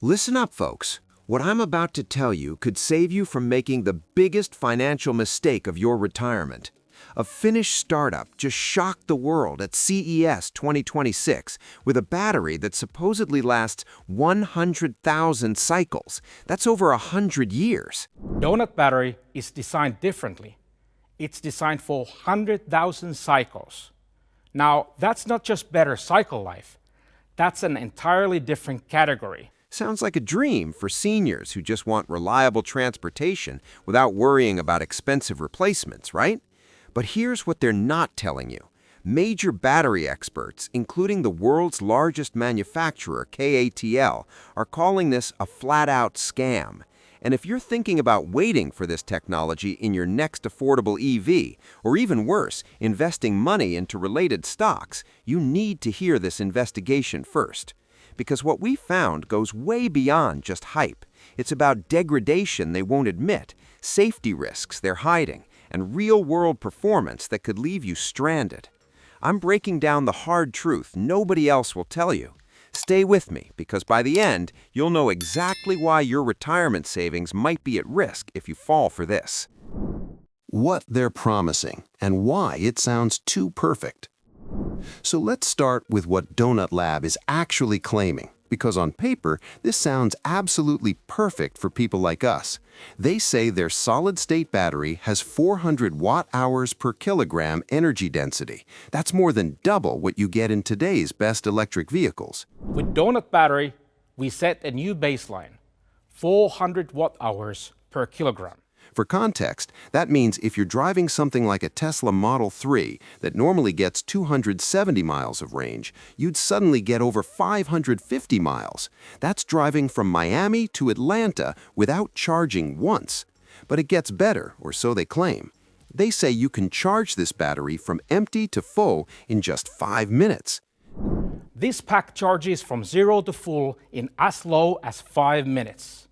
Listen up, folks. What I'm about to tell you could save you from making the biggest financial mistake of your retirement. A Finnish startup just shocked the world at CES 2026 with a battery that supposedly lasts 100,000 cycles. That's over 100 years. Donut battery is designed differently. It's designed for 100,000 cycles. Now, that's not just better cycle life. That's an entirely different category. Sounds like a dream for seniors who just want reliable transportation without worrying about expensive replacements, right? But here's what they're not telling you. Major battery experts, including the world's largest manufacturer, CATL, are calling this a flat-out scam. And if you're thinking about waiting for this technology in your next affordable EV, or even worse, investing money into related stocks, you need to hear this investigation first. Because what we found goes way beyond just hype. It's about degradation they won't admit, safety risks they're hiding, and real-world performance that could leave you stranded. I'm breaking down the hard truth nobody else will tell you. Stay with me, because by the end, you'll know exactly why your retirement savings might be at risk if you fall for this. What they're promising, and why it sounds too perfect. So let's start with what Donut Lab is actually claiming, because on paper, this sounds absolutely perfect for people like us. They say their solid-state battery has 400 watt-hours per kilogram energy density. That's more than double what you get in today's best electric vehicles. With Donut battery, we set a new baseline, 400 watt-hours per kilogram. For context, that means if you're driving something like a Tesla Model 3 that normally gets 270 miles of range, you'd suddenly get over 550 miles. That's driving from Miami to Atlanta without charging once. But it gets better, or so they claim. They say you can charge this battery from empty to full in just 5 minutes. This pack charges from 0 to full in as low as 5 minutes.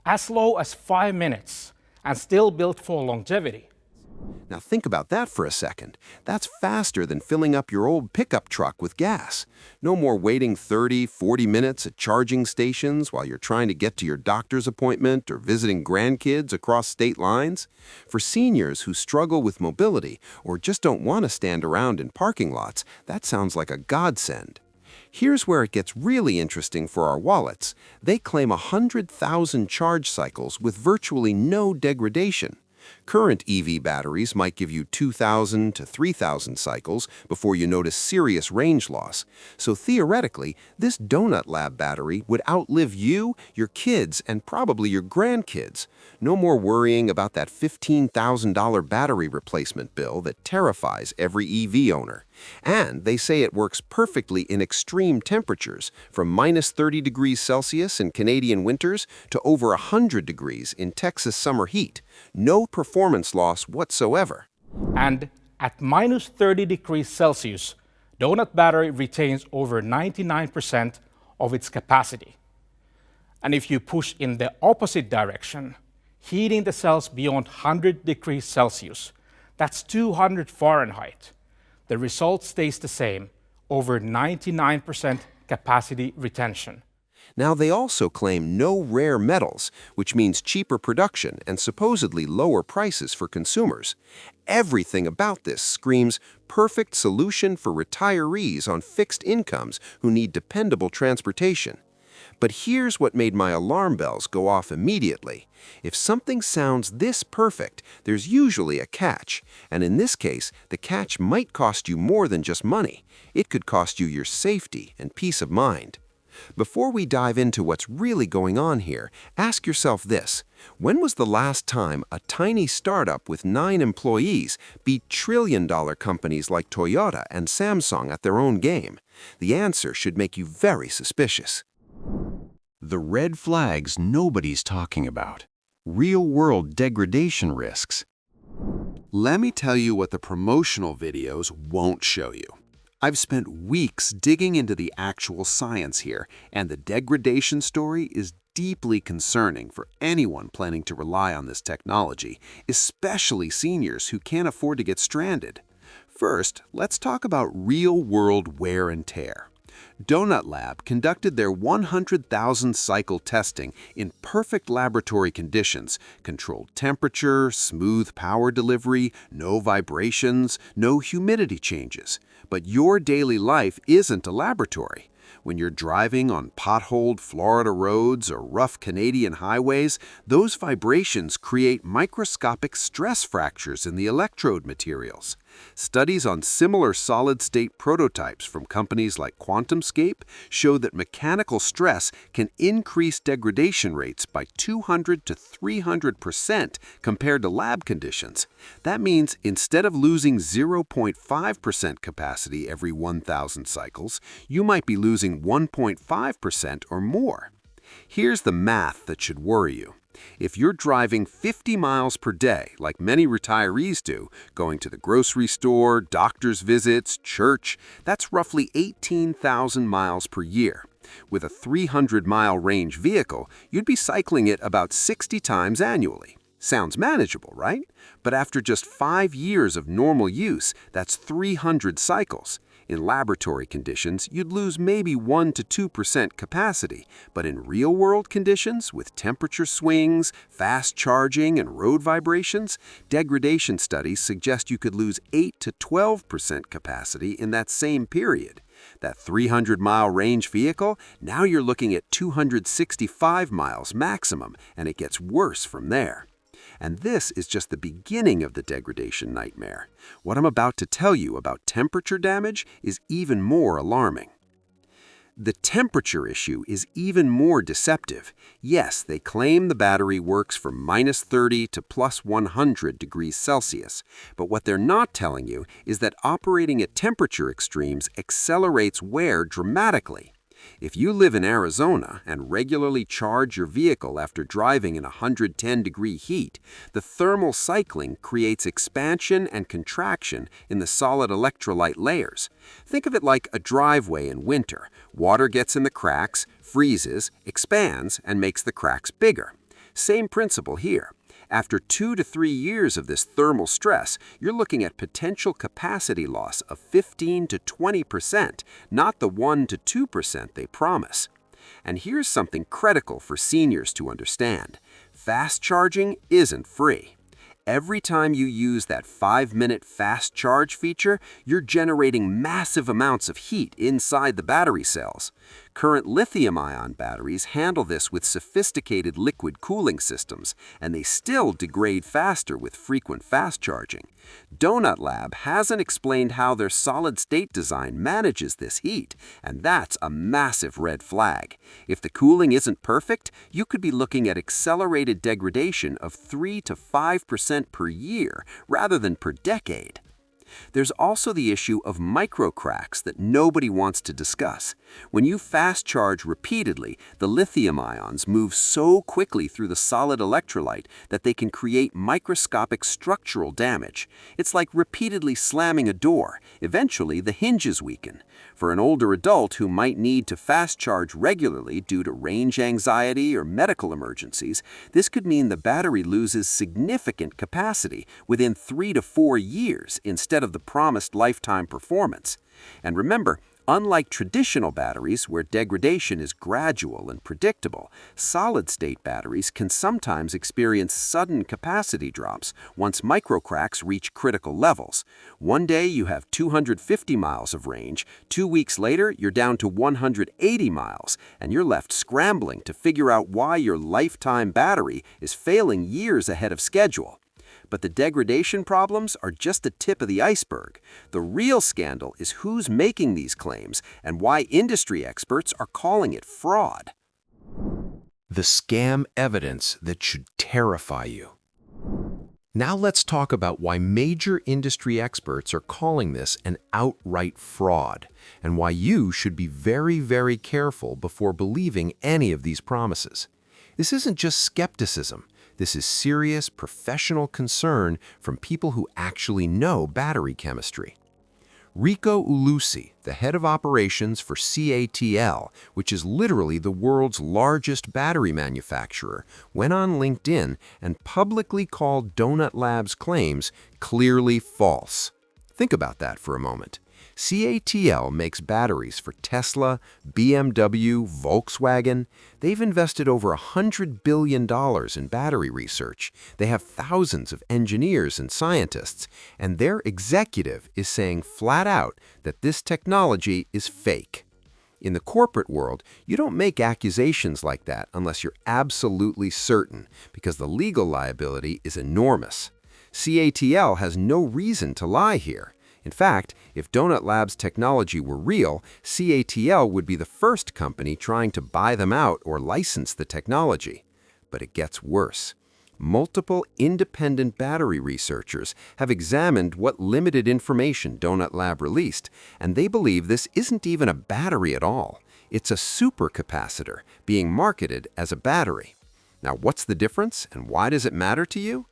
As low as 5 minutes. And still built for longevity. Now think about that for a second. That's faster than filling up your old pickup truck with gas. No more waiting 30, 40 minutes at charging stations while you're trying to get to your doctor's appointment or visiting grandkids across state lines. For seniors who struggle with mobility or just don't want to stand around in parking lots, that sounds like a godsend. Here's where it gets really interesting for our wallets. They claim 100,000 charge cycles with virtually no degradation. Current EV batteries might give you 2,000 to 3,000 cycles before you notice serious range loss. So theoretically, this Donut Lab battery would outlive you, your kids, and probably your grandkids. No more worrying about that $15,000 battery replacement bill that terrifies every EV owner. And they say it works perfectly in extreme temperatures, from minus 30 degrees Celsius in Canadian winters to over 100 degrees in Texas summer heat. No performance loss whatsoever. And at minus 30 degrees Celsius, Donut battery retains over 99% of its capacity. And if you push in the opposite direction, heating the cells beyond 100 degrees Celsius, that's 200 Fahrenheit. The result stays the same, over 99% capacity retention. Now, they also claim no rare metals, which means cheaper production and supposedly lower prices for consumers. Everything about this screams perfect solution for retirees on fixed incomes who need dependable transportation. But here's what made my alarm bells go off immediately. If something sounds this perfect, there's usually a catch. And in this case, the catch might cost you more than just money. It could cost you your safety and peace of mind. Before we dive into what's really going on here, ask yourself this. When was the last time a tiny startup with 9 employees beat trillion-dollar companies like Toyota and Samsung at their own game? The answer should make you very suspicious. The red flags nobody's talking about. Real-world degradation risks. Let me tell you what the promotional videos won't show you. I've spent weeks digging into the actual science here, and the degradation story is deeply concerning for anyone planning to rely on this technology, especially seniors who can't afford to get stranded. First, let's talk about real-world wear and tear. Donut Lab conducted their 100,000 cycle testing in perfect laboratory conditions, controlled temperature, smooth power delivery, no vibrations, no humidity changes. But your daily life isn't a laboratory. When you're driving on potholed Florida roads or rough Canadian highways, those vibrations create microscopic stress fractures in the electrode materials. Studies on similar solid-state prototypes from companies like QuantumScape show that mechanical stress can increase degradation rates by 200 to 300% compared to lab conditions. That means instead of losing 0.5% capacity every 1,000 cycles, you might be losing 1.5% or more. Here's the math that should worry you. If you're driving 50 miles per day, like many retirees do, going to the grocery store, doctor's visits, church, that's roughly 18,000 miles per year. With a 300-mile range vehicle, you'd be cycling it about 60 times annually. Sounds manageable, right? But after just 5 years of normal use, that's 300 cycles. In laboratory conditions, you'd lose maybe 1 to 2% capacity, but in real-world conditions, with temperature swings, fast charging, and road vibrations, degradation studies suggest you could lose 8 to 12% capacity in that same period. That 300-mile range vehicle, now you're looking at 265 miles maximum, and it gets worse from there. And this is just the beginning of the degradation nightmare. What I'm about to tell you about temperature damage is even more alarming. The temperature issue is even more deceptive. Yes, they claim the battery works from -30 to +100 degrees Celsius, but what they're not telling you is that operating at temperature extremes accelerates wear dramatically. If you live in Arizona and regularly charge your vehicle after driving in 110-degree heat, the thermal cycling creates expansion and contraction in the solid electrolyte layers. Think of it like a driveway in winter. Water gets in the cracks, freezes, expands, and makes the cracks bigger. Same principle here. After 2 to 3 years of this thermal stress, you're looking at potential capacity loss of 15 to 20%, not the 1 to 2% they promise. And here's something critical for seniors to understand. Fast charging isn't free. Every time you use that 5-minute fast charge feature, you're generating massive amounts of heat inside the battery cells. Current lithium-ion batteries handle this with sophisticated liquid cooling systems, and they still degrade faster with frequent fast charging. Donut Lab hasn't explained how their solid-state design manages this heat, and that's a massive red flag. If the cooling isn't perfect, you could be looking at accelerated degradation of 3 to 5% per year rather than per decade. There's also the issue of microcracks that nobody wants to discuss. When you fast charge repeatedly, the lithium ions move so quickly through the solid electrolyte that they can create microscopic structural damage. It's like repeatedly slamming a door. Eventually, the hinges weaken. For an older adult who might need to fast charge regularly due to range anxiety or medical emergencies, this could mean the battery loses significant capacity within 3 to 4 years instead of the promised lifetime performance. And remember, unlike traditional batteries where degradation is gradual and predictable, solid-state batteries can sometimes experience sudden capacity drops once microcracks reach critical levels. One day you have 250 miles of range, 2 weeks later you're down to 180 miles, and you're left scrambling to figure out why your lifetime battery is failing years ahead of schedule. But the degradation problems are just the tip of the iceberg. The real scandal is who's making these claims and why industry experts are calling it fraud. The scam evidence that should terrify you. Now let's talk about why major industry experts are calling this an outright fraud, and why you should be very, very careful before believing any of these promises. This isn't just skepticism. This is serious professional concern from people who actually know battery chemistry. Rico Ulussi, the head of operations for CATL, which is literally the world's largest battery manufacturer, went on LinkedIn and publicly called Donut Lab's claims clearly false. Think about that for a moment. CATL makes batteries for Tesla, BMW, Volkswagen. They've invested over $100 billion in battery research. They have thousands of engineers and scientists, and their executive is saying flat out that this technology is fake. In the corporate world, you don't make accusations like that unless you're absolutely certain, because the legal liability is enormous. CATL has no reason to lie here. In fact, if Donut Labs' technology were real, CATL would be the first company trying to buy them out or license the technology. But it gets worse. Multiple independent battery researchers have examined what limited information Donut Lab released, and they believe this isn't even a battery at all. It's a supercapacitor being marketed as a battery. Now, what's the difference, and why does it matter to you?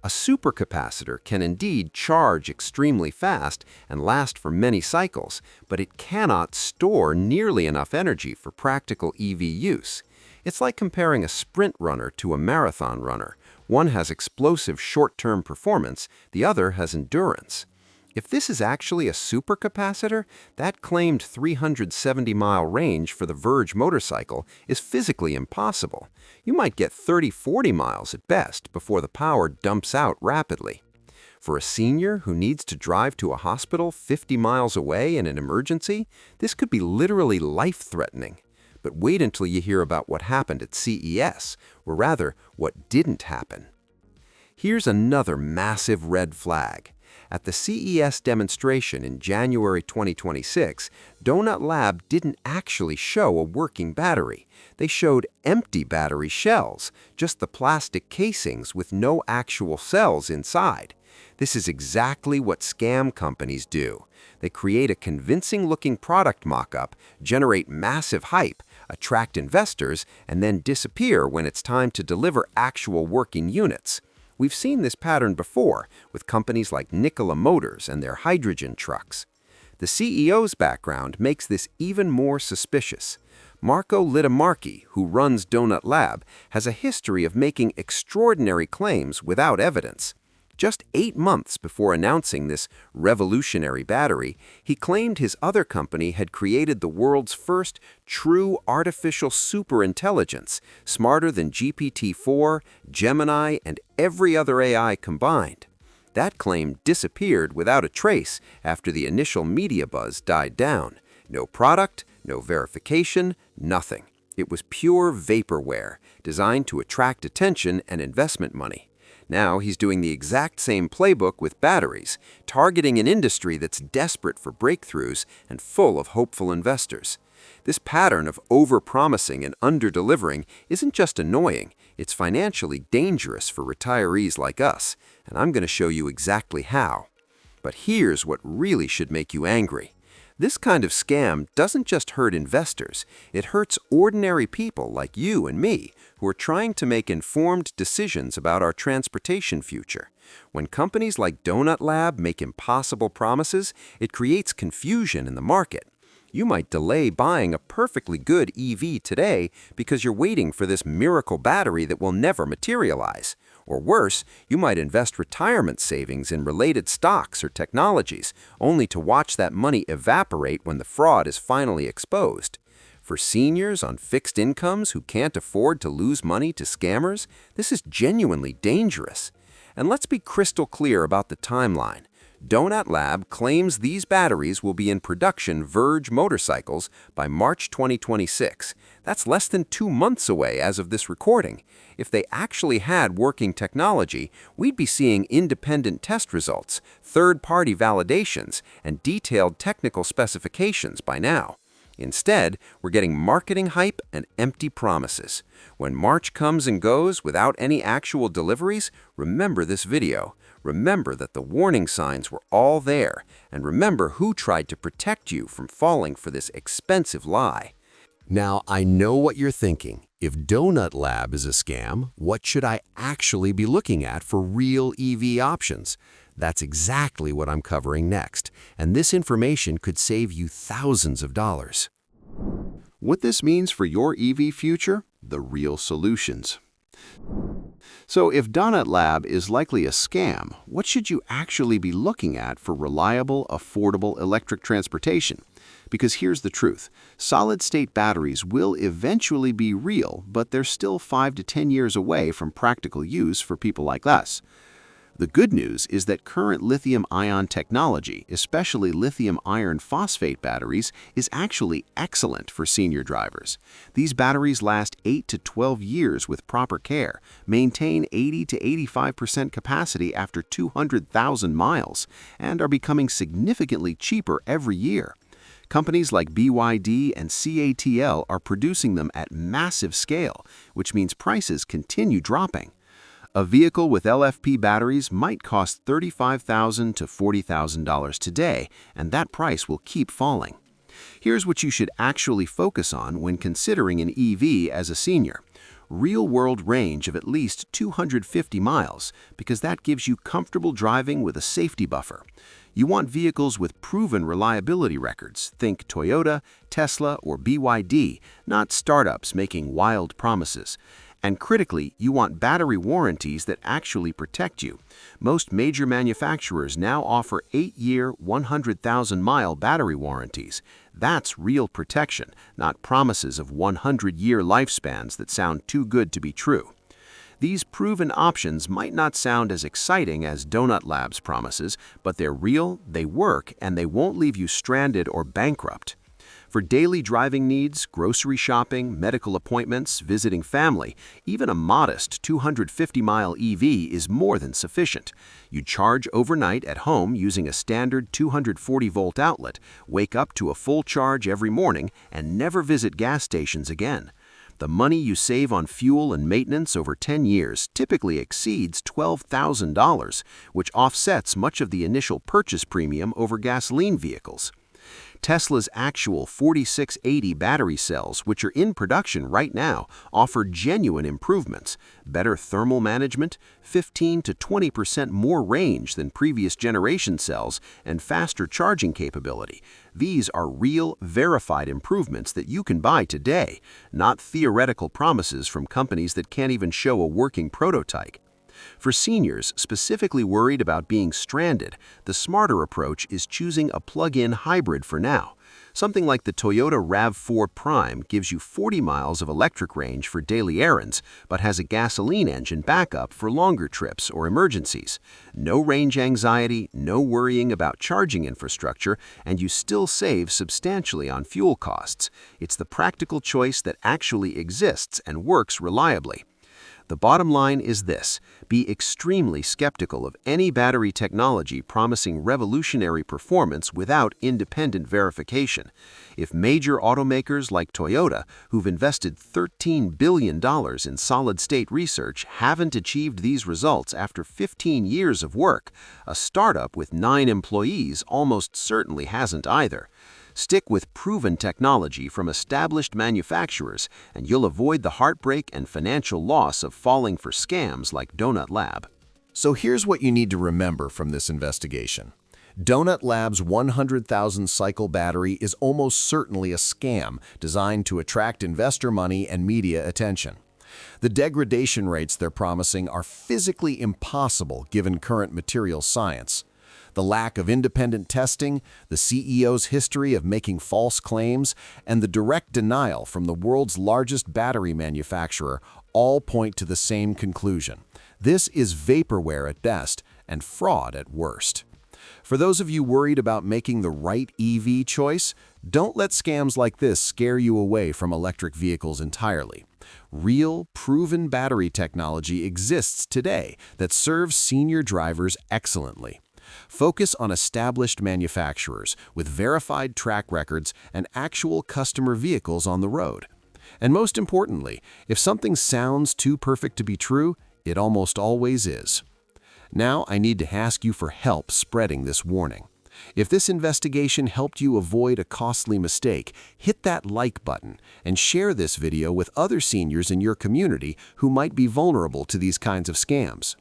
A supercapacitor can indeed charge extremely fast and last for many cycles, but it cannot store nearly enough energy for practical EV use. It's like comparing a sprint runner to a marathon runner. One has explosive short-term performance, the other has endurance. If this is actually a supercapacitor, that claimed 370-mile range for the Verge motorcycle is physically impossible. You might get 30-40 miles at best before the power dumps out rapidly. For a senior who needs to drive to a hospital 50 miles away in an emergency, this could be literally life-threatening. But wait until you hear about what happened at CES, or rather, what didn't happen. Here's another massive red flag. At the CES demonstration in January 2026, Donut Lab didn't actually show a working battery. They showed empty battery shells, just the plastic casings with no actual cells inside. This is exactly what scam companies do. They create a convincing-looking product mock-up, generate massive hype, attract investors, and then disappear when it's time to deliver actual working units. We've seen this pattern before with companies like Nikola Motors and their hydrogen trucks. The CEO's background makes this even more suspicious. Marco Litemarki, who runs Donut Lab, has a history of making extraordinary claims without evidence. Just 8 months before announcing this revolutionary battery, he claimed his other company had created the world's first true artificial superintelligence, smarter than GPT-4, Gemini, and every other AI combined. That claim disappeared without a trace after the initial media buzz died down. No product, no verification, nothing. It was pure vaporware, designed to attract attention and investment money. Now he's doing the exact same playbook with batteries, targeting an industry that's desperate for breakthroughs and full of hopeful investors. This pattern of over-promising and under-delivering isn't just annoying, it's financially dangerous for retirees like us, and I'm going to show you exactly how. But here's what really should make you angry. This kind of scam doesn't just hurt investors, it hurts ordinary people like you and me who are trying to make informed decisions about our transportation future. When companies like Donut Lab make impossible promises, it creates confusion in the market. You might delay buying a perfectly good EV today because you're waiting for this miracle battery that will never materialize. Or worse, you might invest retirement savings in related stocks or technologies, only to watch that money evaporate when the fraud is finally exposed. For seniors on fixed incomes who can't afford to lose money to scammers, this is genuinely dangerous. And let's be crystal clear about the timeline. Donut Lab claims these batteries will be in production Verge motorcycles by March 2026. That's less than 2 months away as of this recording. If they actually had working technology, we'd be seeing independent test results, third-party validations, and detailed technical specifications by now. Instead, we're getting marketing hype and empty promises. When March comes and goes without any actual deliveries, remember this video. Remember that the warning signs were all there, and remember who tried to protect you from falling for this expensive lie. Now, I know what you're thinking. If Donut Lab is a scam, what should I actually be looking at for real EV options? That's exactly what I'm covering next, and this information could save you thousands of dollars. What this means for your EV future? The real solutions. So if Donut Lab is likely a scam, what should you actually be looking at for reliable, affordable electric transportation? Because here's the truth. Solid-state batteries will eventually be real, but they're still 5 to 10 years away from practical use for people like us. The good news is that current lithium-ion technology, especially lithium iron phosphate batteries, is actually excellent for senior drivers. These batteries last 8 to 12 years with proper care, maintain 80 to 85% capacity after 200,000 miles, and are becoming significantly cheaper every year. Companies like BYD and CATL are producing them at massive scale, which means prices continue dropping. A vehicle with LFP batteries might cost $35,000 to $40,000 today, and that price will keep falling. Here's what you should actually focus on when considering an EV as a senior. Real-world range of at least 250 miles, because that gives you comfortable driving with a safety buffer. You want vehicles with proven reliability records. Think Toyota, Tesla, or BYD, not startups making wild promises. And critically, you want battery warranties that actually protect you. Most major manufacturers now offer 8-year, 100,000-mile battery warranties. That's real protection, not promises of 100-year lifespans that sound too good to be true. These proven options might not sound as exciting as Donut Lab's promises, but they're real, they work, and they won't leave you stranded or bankrupt. For daily driving needs, grocery shopping, medical appointments, visiting family, even a modest 250-mile EV is more than sufficient. You charge overnight at home using a standard 240-volt outlet, wake up to a full charge every morning, and never visit gas stations again. The money you save on fuel and maintenance over 10 years typically exceeds $12,000, which offsets much of the initial purchase premium over gasoline vehicles. Tesla's actual 4680 battery cells, which are in production right now, offer genuine improvements, better thermal management, 15 to 20% more range than previous generation cells, and faster charging capability. These are real, verified improvements that you can buy today, not theoretical promises from companies that can't even show a working prototype. For seniors specifically worried about being stranded, the smarter approach is choosing a plug-in hybrid for now. Something like the Toyota RAV4 Prime gives you 40 miles of electric range for daily errands, but has a gasoline engine backup for longer trips or emergencies. No range anxiety, no worrying about charging infrastructure, and you still save substantially on fuel costs. It's the practical choice that actually exists and works reliably. The bottom line is this: be extremely skeptical of any battery technology promising revolutionary performance without independent verification. If major automakers like Toyota, who've invested $13 billion in solid-state research, haven't achieved these results after 15 years of work, a startup with 9 employees almost certainly hasn't either. Stick with proven technology from established manufacturers, and you'll avoid the heartbreak and financial loss of falling for scams like Donut Lab. So here's what you need to remember from this investigation. Donut Lab's 100,000-cycle battery is almost certainly a scam designed to attract investor money and media attention. The degradation rates they're promising are physically impossible given current materials science. The lack of independent testing, the CEO's history of making false claims, and the direct denial from the world's largest battery manufacturer all point to the same conclusion. This is vaporware at best and fraud at worst. For those of you worried about making the right EV choice, don't let scams like this scare you away from electric vehicles entirely. Real, proven battery technology exists today that serves senior drivers excellently. Focus on established manufacturers with verified track records and actual customer vehicles on the road. And most importantly, if something sounds too perfect to be true, it almost always is. Now I need to ask you for help spreading this warning. If this investigation helped you avoid a costly mistake, hit that like button and share this video with other seniors in your community who might be vulnerable to these kinds of scams.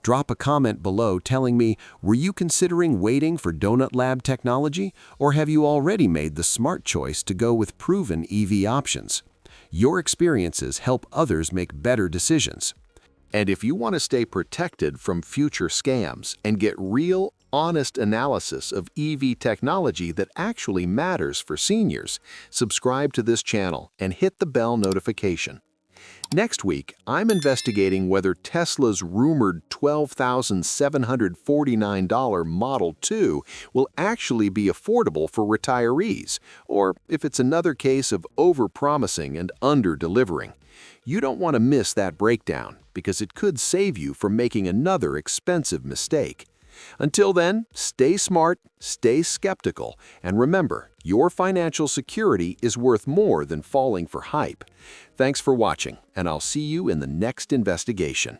Drop a comment below telling me, were you considering waiting for Donut Lab technology, or have you already made the smart choice to go with proven EV options? Your experiences help others make better decisions. And if you want to stay protected from future scams and get real, honest analysis of EV technology that actually matters for seniors, subscribe to this channel and hit the bell notification. Next week, I'm investigating whether Tesla's rumored $12,749 Model 2 will actually be affordable for retirees, or if it's another case of over-promising and under-delivering. You don't want to miss that breakdown, because it could save you from making another expensive mistake. Until then, stay smart, stay skeptical, and remember, your financial security is worth more than falling for hype. Thanks for watching, and I'll see you in the next investigation.